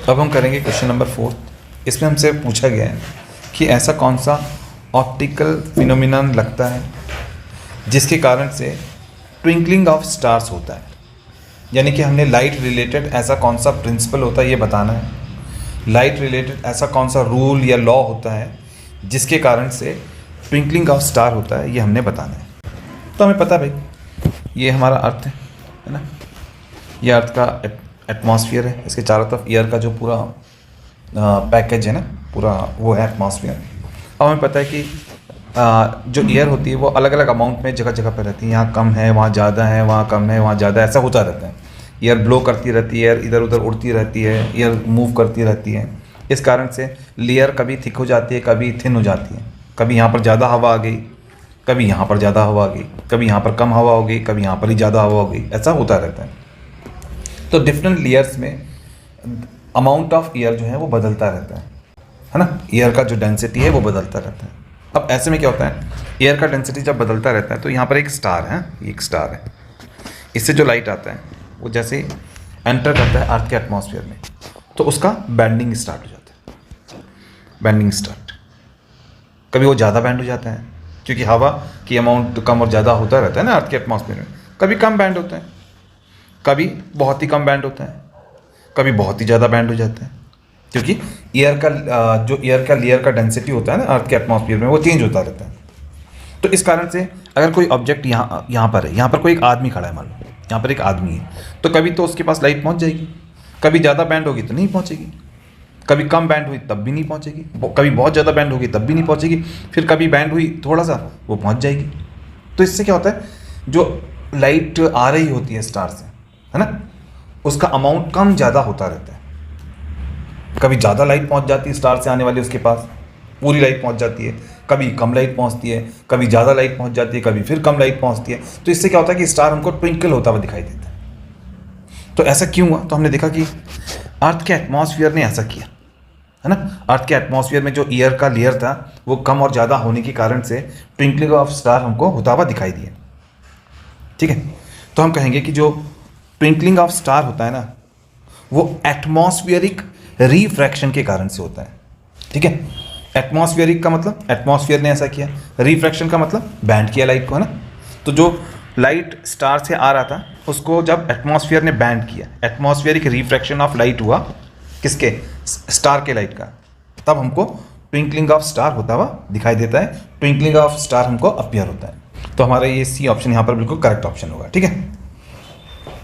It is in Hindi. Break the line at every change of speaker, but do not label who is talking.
अब हम करेंगे क्वेश्चन नंबर 4। इसमें हमसे पूछा गया है कि ऐसा कौन सा ऑप्टिकल फिनोमिनन लगता है जिसके कारण से ट्विंकलिंग ऑफ स्टार्स होता है। यानी कि हमने लाइट रिलेटेड ऐसा कौन सा प्रिंसिपल होता है ये बताना है। लाइट रिलेटेड ऐसा कौन सा रूल या लॉ होता है जिसके कारण से ट्विंकलिंग ऑफ स्टार होता है, ये हमने बताना है। तो हमें पता है भाई, ये हमारा अर्थ है ना। ये अर्थ का एटमॉस्फेयर है, इसके चारों तरफ एयर का जो पूरा पैकेज है ना, पूरा वो है एटमॉस्फेयर। अब हमें पता है कि जो एयर होती है वो अलग अलग अमाउंट में जगह जगह पर रहती है। यहाँ कम है, वहाँ ज़्यादा है, वहाँ कम है, वहाँ ज़्यादा है, ऐसा होता रहता है। एयर ब्लो करती रहती है, एयर इधर उधर उड़ती रहती है, एयर मूव करती रहती है। इस कारण से लेयर कभी थिक हो जाती है, कभी थिन हो जाती है। कभी यहाँ पर ज़्यादा हवा आ गई, कभी यहाँ पर ज़्यादा हवा आ गई, कभी यहाँ पर कम हवा हो गई, कभी यहाँ पर ही ज़्यादा हवा हो गई, ऐसा होता रहता है। तो डिफरेंट लेयर्स में अमाउंट ऑफ एयर जो है वो बदलता रहता है ना। एयर का जो डेंसिटी है वो बदलता रहता है। अब ऐसे में क्या होता है, एयर का डेंसिटी जब बदलता रहता है तो यहाँ पर एक स्टार है, एक स्टार है। इससे जो लाइट आता है वो जैसे एंटर करता है अर्थ के एटमॉस्फेयर में तो उसका बैंडिंग स्टार्ट हो जाता है। बैंडिंग स्टार्ट, कभी वो ज़्यादा बैंड हो जाता है क्योंकि हवा की अमाउंट कम और ज़्यादा होता रहता है ना अर्थ के एटमॉस्फेयर में। कभी कम बैंड होता है, कभी बहुत ही कम बैंड होता है, कभी बहुत ही ज़्यादा बैंड हो जाता है क्योंकि एयर का जो एयर का लेयर का डेंसिटी होता है ना अर्थ के एटमॉस्फेयर में वो चेंज होता रहता है। तो इस कारण से अगर कोई ऑब्जेक्ट यहाँ पर है, यहाँ पर कोई एक आदमी खड़ा है, मान लो यहाँ पर एक आदमी है, तो कभी तो उसके पास लाइट पहुँच जाएगी, कभी ज़्यादा बैंड होगी तो नहीं पहुँचेगी, कभी कम बैंड हुई तब भी नहीं पहुँचेगी, कभी बहुत ज़्यादा बैंड होगी तब भी नहीं पहुँचेगी, फिर कभी बैंड हुई थोड़ा सा वो पहुँच जाएगी। तो इससे क्या होता है, जो लाइट आ रही होती है स्टार से, है ना, उसका अमाउंट कम ज़्यादा होता रहता है। कभी ज़्यादा लाइट पहुंच जाती है स्टार से आने वाली, उसके पास पूरी लाइट पहुंच जाती है, कभी कम लाइट पहुंचती है, कभी ज़्यादा लाइट पहुंच जाती है, कभी फिर कम लाइट पहुंचती है। तो इससे क्या होता है कि स्टार हमको ट्विंकल होता हुआ दिखाई देता है। तो ऐसा क्यों हुआ, तो हमने देखा कि अर्थ के एटमॉस्फेयर ने ऐसा किया, है ना। अर्थ के एटमॉस्फेयर में जो एयर का लेयर था वो कम और ज़्यादा होने के कारण से ट्विंकलिंग ऑफ स्टार हमको होता हुआ दिखाई दिया। ठीक है, तो हम कहेंगे कि जो ट्विंकलिंग ऑफ स्टार होता है ना वो एटमॉस्फेरिक रिफ्रैक्शन के कारण से होता है। ठीक है, एटमॉस्फेरिक का मतलब एटमॉस्फेयर ने ऐसा किया, रिफ्रैक्शन का मतलब बैंड किया लाइट को, है ना। तो जो लाइट स्टार से आ रहा था उसको जब एटमॉस्फेयर ने बैंड किया, एटमॉस्फेरिक रिफ्रैक्शन ऑफ लाइट हुआ किसके, स्टार के लाइट का, तब हमको ट्विंकलिंग ऑफ स्टार होता हुआ दिखाई देता है। ट्विंकलिंग ऑफ स्टार हमको अपीयर होता है। तो हमारा ये सी ऑप्शन यहाँ पर बिल्कुल करेक्ट ऑप्शन होगा। ठीक है।